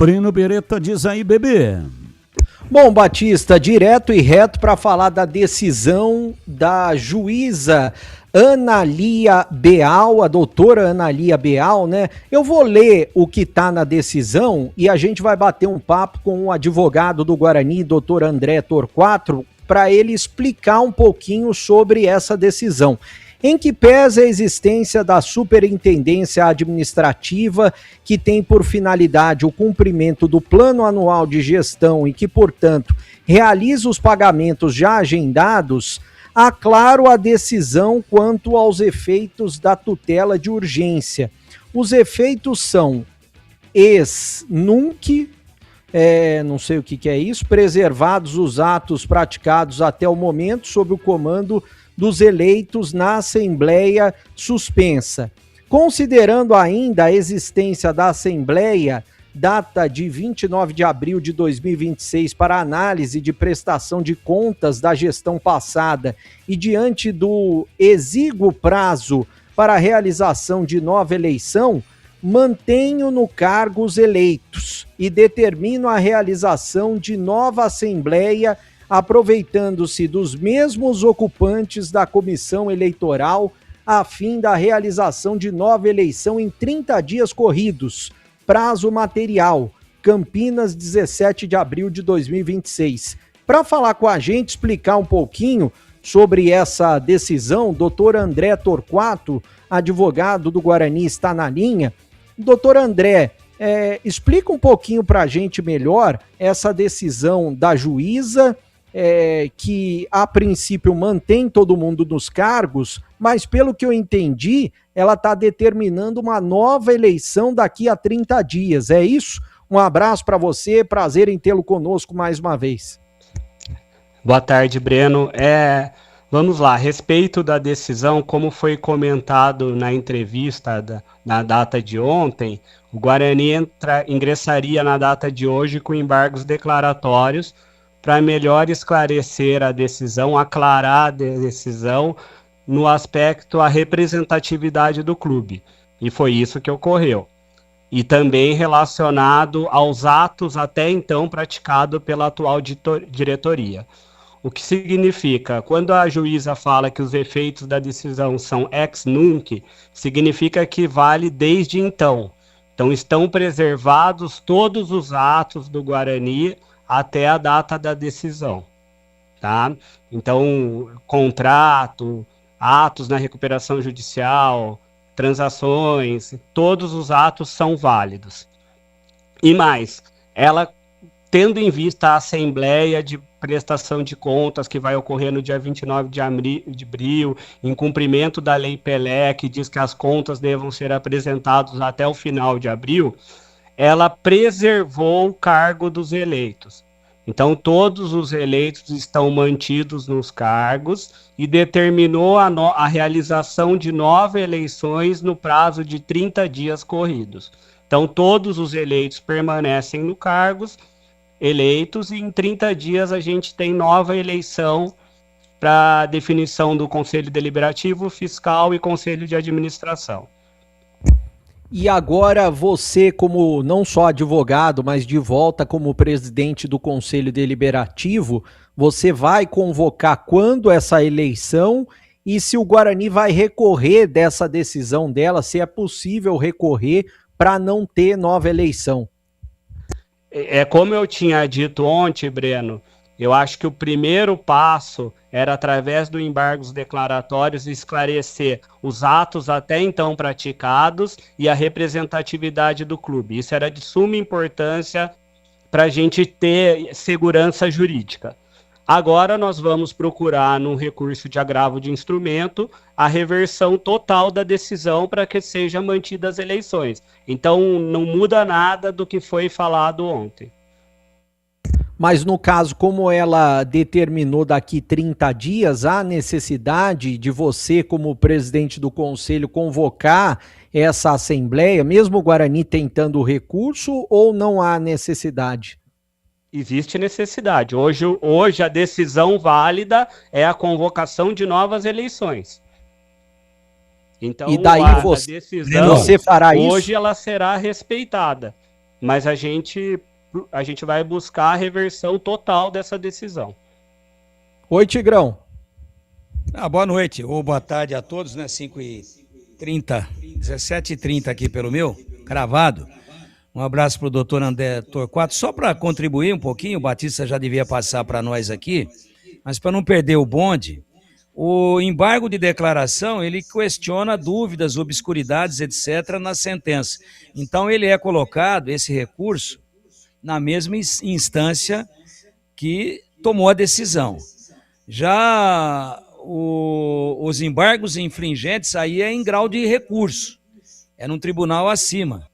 Breno Beretta, diz aí, bebê. Bom, Batista, direto e reto para falar da decisão da juíza Analia Beal, a doutora Analia Beal, né? Eu vou ler o que está na decisão e a gente vai bater um papo com o advogado do Guarani, doutor André Torquato, para ele explicar um pouquinho sobre essa decisão. Em que pese a existência da Superintendência Administrativa, que tem por finalidade o cumprimento do Plano Anual de Gestão e que, portanto, realiza os pagamentos já agendados, aclaro a decisão quanto aos efeitos da tutela de urgência. Os efeitos são ex nunc, não sei o que é isso, preservados os atos praticados até o momento sob o comando dos eleitos na Assembleia suspensa. Considerando ainda a existência da Assembleia, data de 29 de abril de 2026, para análise de prestação de contas da gestão passada e diante do exíguo prazo para a realização de nova eleição, mantenho no cargo os eleitos e determino a realização de nova Assembleia aproveitando-se dos mesmos ocupantes da comissão eleitoral a fim da realização de nova eleição em 30 dias corridos. Prazo material, Campinas, 17 de abril de 2026. Para falar com a gente, explicar um pouquinho sobre essa decisão, doutor André Torquato, advogado do Guarani, está na linha. Doutor André, explica um pouquinho para a gente melhor essa decisão da juíza, que a princípio mantém todo mundo nos cargos, mas pelo que eu entendi, ela está determinando uma nova eleição daqui a 30 dias, é isso? Um abraço para você, prazer em tê-lo conosco mais uma vez. Boa tarde, Breno. Vamos lá, a respeito da decisão, como foi comentado na entrevista na data de ontem, o Guarani ingressaria na data de hoje com embargos declaratórios para melhor esclarecer a decisão, aclarar a decisão no aspecto a representatividade do clube. E foi isso que ocorreu. E também relacionado aos atos até então praticados pela atual diretoria. O que significa, quando a juíza fala que os efeitos da decisão são ex nunc, significa que vale desde então. Então estão preservados todos os atos do Guarani até a data da decisão, tá? Então, contrato, atos na recuperação judicial, transações, todos os atos são válidos. E mais, ela, tendo em vista a Assembleia de Prestação de Contas, que vai ocorrer no dia 29 de abril, em cumprimento da Lei Pelé, que diz que as contas devam ser apresentadas até o final de abril, ela preservou o cargo dos eleitos. Então, todos os eleitos estão mantidos nos cargos e determinou a realização de 9 eleições no prazo de 30 dias corridos. Então, todos os eleitos permanecem no cargos, eleitos, e em 30 dias a gente tem nova eleição para definição do Conselho Deliberativo, Fiscal e Conselho de Administração. E agora você, como não só advogado, mas de volta como presidente do Conselho Deliberativo, você vai convocar quando essa eleição e se o Guarani vai recorrer dessa decisão dela, se é possível recorrer para não ter nova eleição. Como eu tinha dito ontem, Breno, eu acho que o primeiro passo era, através do embargos declaratórios, esclarecer os atos até então praticados e a representatividade do clube. Isso era de suma importância para a gente ter segurança jurídica. Agora nós vamos procurar, num recurso de agravo de instrumento, a reversão total da decisão para que sejam mantidas as eleições. Então não muda nada do que foi falado ontem. Mas no caso, como ela determinou daqui 30 dias, há necessidade de você, como presidente do conselho, convocar essa assembleia, mesmo o Guarani tentando o recurso, ou não há necessidade? Existe necessidade. Hoje a decisão válida é a convocação de novas eleições. Então, e daí a decisão você fará hoje isso? ela será respeitada. mas a gente vai buscar a reversão total dessa decisão. Oi, Tigrão. Boa noite, ou boa tarde a todos, né? 5h30, 17h30 aqui pelo meu, cravado. Um abraço para o doutor André Torquato. Só para contribuir um pouquinho, o Batista já devia passar para nós aqui, mas para não perder o bonde, o embargo de declaração, ele questiona dúvidas, obscuridades, etc., na sentença. Então, ele é colocado, esse recurso, na mesma instância que tomou a decisão. Já os embargos infringentes, aí é em grau de recurso, é num tribunal acima.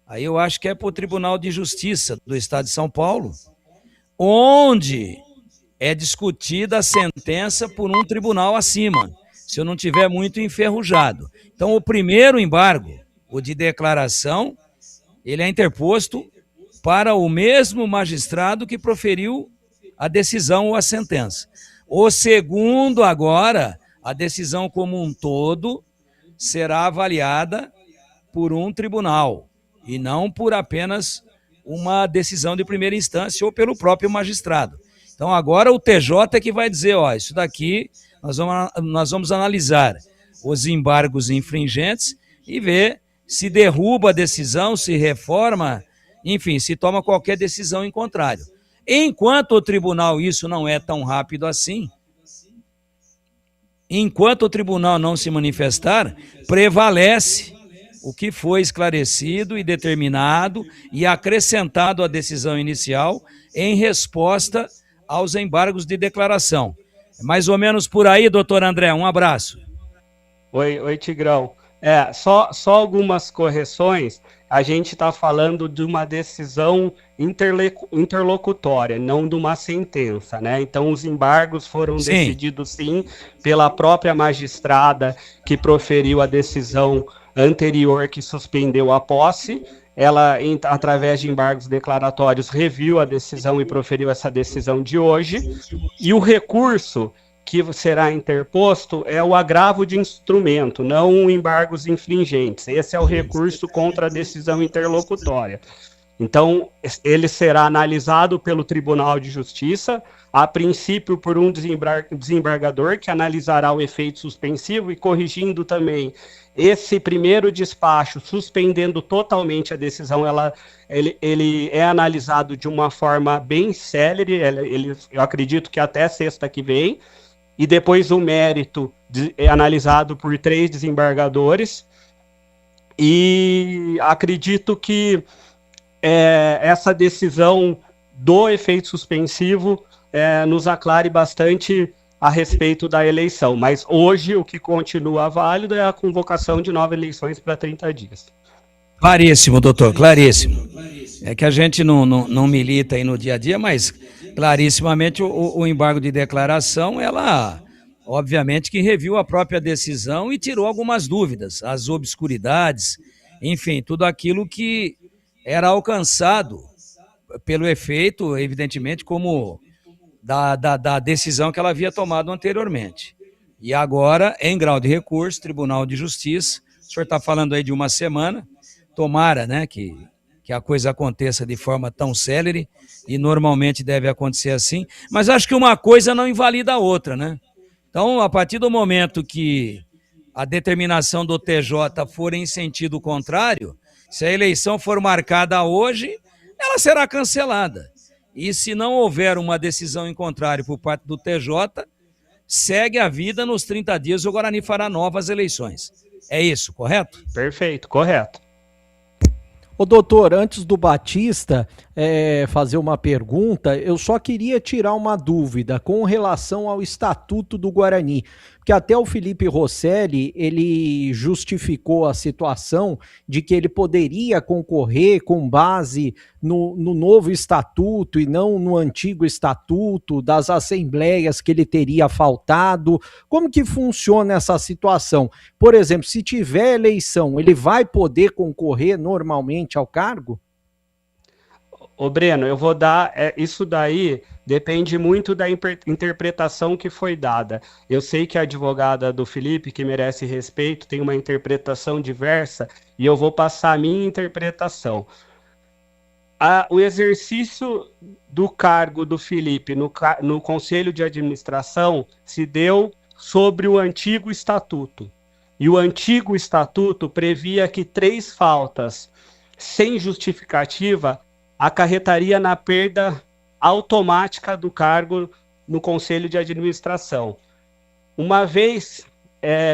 Aí eu acho que é para o Tribunal de Justiça do Estado de São Paulo, onde é discutida a sentença por um tribunal acima, se eu não tiver muito enferrujado. Então, o primeiro embargo, o de declaração, ele é interposto para o mesmo magistrado que proferiu a decisão ou a sentença. O segundo, agora, a decisão como um todo, será avaliada por um tribunal, e não por apenas uma decisão de primeira instância ou pelo próprio magistrado. Então agora o TJ é que vai dizer, isso daqui nós vamos analisar os embargos infringentes e ver se derruba a decisão, se reforma, enfim, se toma qualquer decisão em contrário. Enquanto o tribunal, isso não é tão rápido assim, enquanto o tribunal não se manifestar, prevalece o que foi esclarecido e determinado e acrescentado à decisão inicial em resposta aos embargos de declaração. É mais ou menos por aí, doutor André, um abraço. Oi, Tigrão. Só algumas correções. A gente está falando de uma decisão interlocutória, não de uma sentença, né? Então, os embargos foram decididos, sim, pela própria magistrada que proferiu a decisão anterior que suspendeu a posse. Ela, através de embargos declaratórios, reviu a decisão e proferiu essa decisão de hoje. E o recurso que será interposto é o agravo de instrumento, não embargos infringentes. Esse é o recurso contra a decisão interlocutória. Então, ele será analisado pelo Tribunal de Justiça, a princípio por um desembargador que analisará o efeito suspensivo e corrigindo também esse primeiro despacho, suspendendo totalmente a decisão. Ele é analisado de uma forma bem célere, eu acredito que até sexta que vem, e depois o mérito é analisado por 3 desembargadores, e acredito que essa decisão do efeito suspensivo nos aclare bastante a respeito da eleição, mas hoje o que continua válido é a convocação de novas eleições para 30 dias. Claríssimo, doutor, claríssimo. É que a gente não milita aí no dia a dia, mas clarissimamente o embargo de declaração, ela obviamente que reviu a própria decisão e tirou algumas dúvidas, as obscuridades, enfim, tudo aquilo que era alcançado pelo efeito, evidentemente, como da decisão que ela havia tomado anteriormente. E agora, em grau de recurso, Tribunal de Justiça, o senhor está falando aí de uma semana, tomara, né, que a coisa aconteça de forma tão célere, e normalmente deve acontecer assim, mas acho que uma coisa não invalida a outra, né? Então, a partir do momento que a determinação do TJ for em sentido contrário, se a eleição for marcada hoje, ela será cancelada. E se não houver uma decisão em contrário por parte do TJ, segue a vida, nos 30 dias o Guarani fará novas eleições. É isso, correto? Perfeito, correto. Ô doutor, antes do Batista fazer uma pergunta, eu só queria tirar uma dúvida com relação ao Estatuto do Guarani, porque até o Felipe Rosselli, ele justificou a situação de que ele poderia concorrer com base no novo estatuto e não no antigo estatuto, das assembleias que ele teria faltado. Como que funciona essa situação? Por exemplo, se tiver eleição, ele vai poder concorrer normalmente ao cargo? Ô Breno, eu vou dar, isso daí depende muito da interpretação que foi dada. Eu sei que a advogada do Felipe, que merece respeito, tem uma interpretação diversa, e eu vou passar a minha interpretação. O exercício do cargo do Felipe no Conselho de Administração se deu sobre o antigo estatuto. E o antigo estatuto previa que 3 faltas sem justificativa acarretaria na perda automática do cargo no Conselho de Administração. Uma vez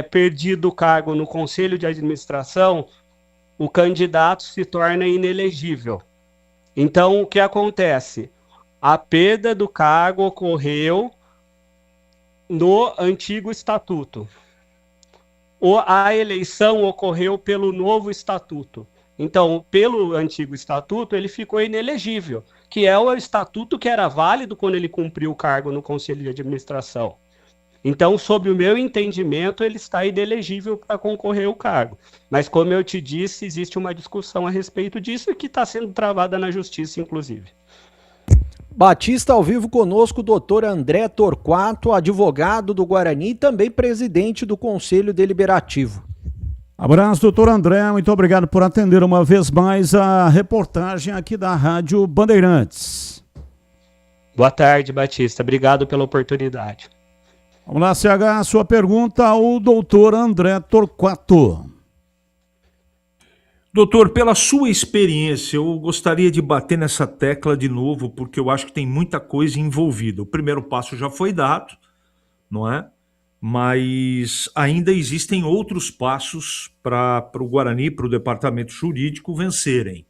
perdido o cargo no Conselho de Administração, o candidato se torna inelegível. Então, o que acontece? A perda do cargo ocorreu no antigo estatuto. A eleição ocorreu pelo novo estatuto. Então, pelo antigo estatuto, ele ficou inelegível, que é o estatuto que era válido quando ele cumpriu o cargo no Conselho de Administração. Então, sob o meu entendimento, ele está inelegível para concorrer ao cargo. Mas, como eu te disse, existe uma discussão a respeito disso e que está sendo travada na Justiça, inclusive. Batista, ao vivo conosco, o doutor André Torquato, advogado do Guarani e também presidente do Conselho Deliberativo. Abraço, doutor André, muito obrigado por atender uma vez mais a reportagem aqui da Rádio Bandeirantes. Boa tarde, Batista, obrigado pela oportunidade. Vamos lá, CH, sua pergunta ao doutor André Torquato. Doutor, pela sua experiência, eu gostaria de bater nessa tecla de novo, porque eu acho que tem muita coisa envolvida. O primeiro passo já foi dado, não é? Mas ainda existem outros passos para o Guarani, para o departamento jurídico vencerem.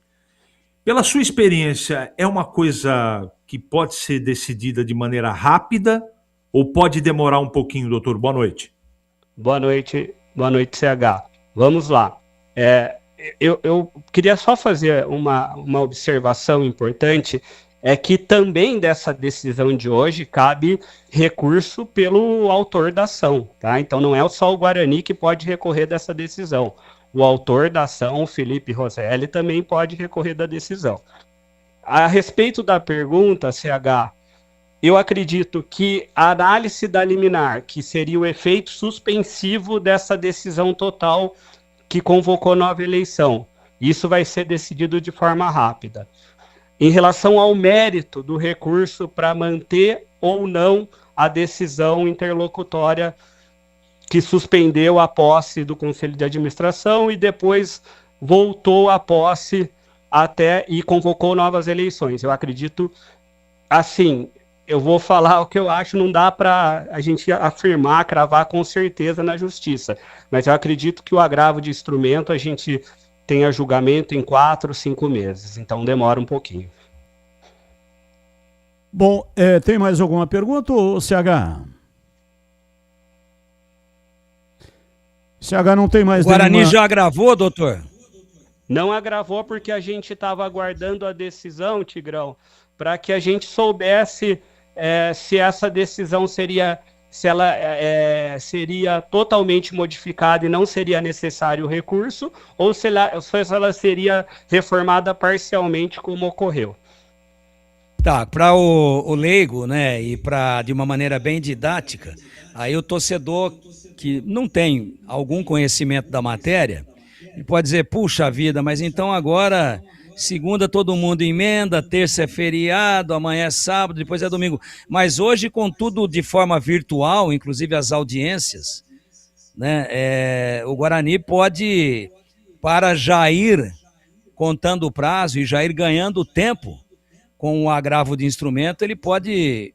Pela sua experiência, é uma coisa que pode ser decidida de maneira rápida ou pode demorar um pouquinho, doutor? Boa noite. Boa noite, CH. Vamos lá. Eu queria só fazer uma observação importante, é que também dessa decisão de hoje cabe recurso pelo autor da ação, tá? Então não é só o Guarani que pode recorrer dessa decisão. O autor da ação, o Felipe Rosselli, também pode recorrer da decisão. A respeito da pergunta, CH, eu acredito que a análise da liminar, que seria o efeito suspensivo dessa decisão total que convocou nova eleição, isso vai ser decidido de forma rápida. Em relação ao mérito do recurso para manter ou não a decisão interlocutória que suspendeu a posse do Conselho de Administração e depois voltou à posse até e convocou novas eleições. Eu acredito, assim, eu vou falar o que eu acho, não dá para a gente afirmar, cravar com certeza na justiça, mas eu acredito que o agravo de instrumento a gente tenha julgamento em 4, 5 meses, então demora um pouquinho. Bom, tem mais alguma pergunta, CH? CH não tem mais nenhuma... O Guarani nenhuma... já agravou, doutor? Não agravou porque a gente estava aguardando a decisão, Tigrão, para que a gente soubesse se essa decisão seria totalmente modificada e não seria necessário o recurso, ou se ela seria reformada parcialmente, como ocorreu. Tá, para o leigo, né, e de uma maneira bem didática, aí o torcedor que não tem algum conhecimento da matéria, ele pode dizer, puxa vida, mas então agora... Segunda todo mundo emenda, terça é feriado, amanhã é sábado, depois é domingo. Mas hoje, com tudo de forma virtual, inclusive as audiências, né, o Guarani pode, para já ir contando o prazo e já ir ganhando tempo com o agravo de instrumento, ele pode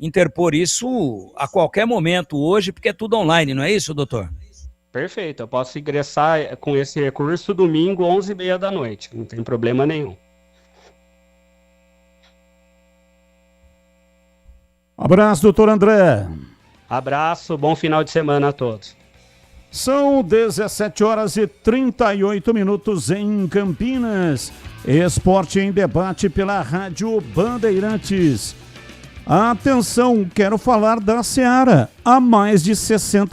interpor isso a qualquer momento hoje, porque é tudo online, não é isso, doutor? Perfeito, eu posso ingressar com esse recurso domingo, 11h30 da noite, não tem problema nenhum. Abraço, doutor André. Abraço, bom final de semana a todos. São 17h38 em Campinas. Esporte em debate pela Rádio Bandeirantes. Atenção, quero falar da Seara. Há mais de 60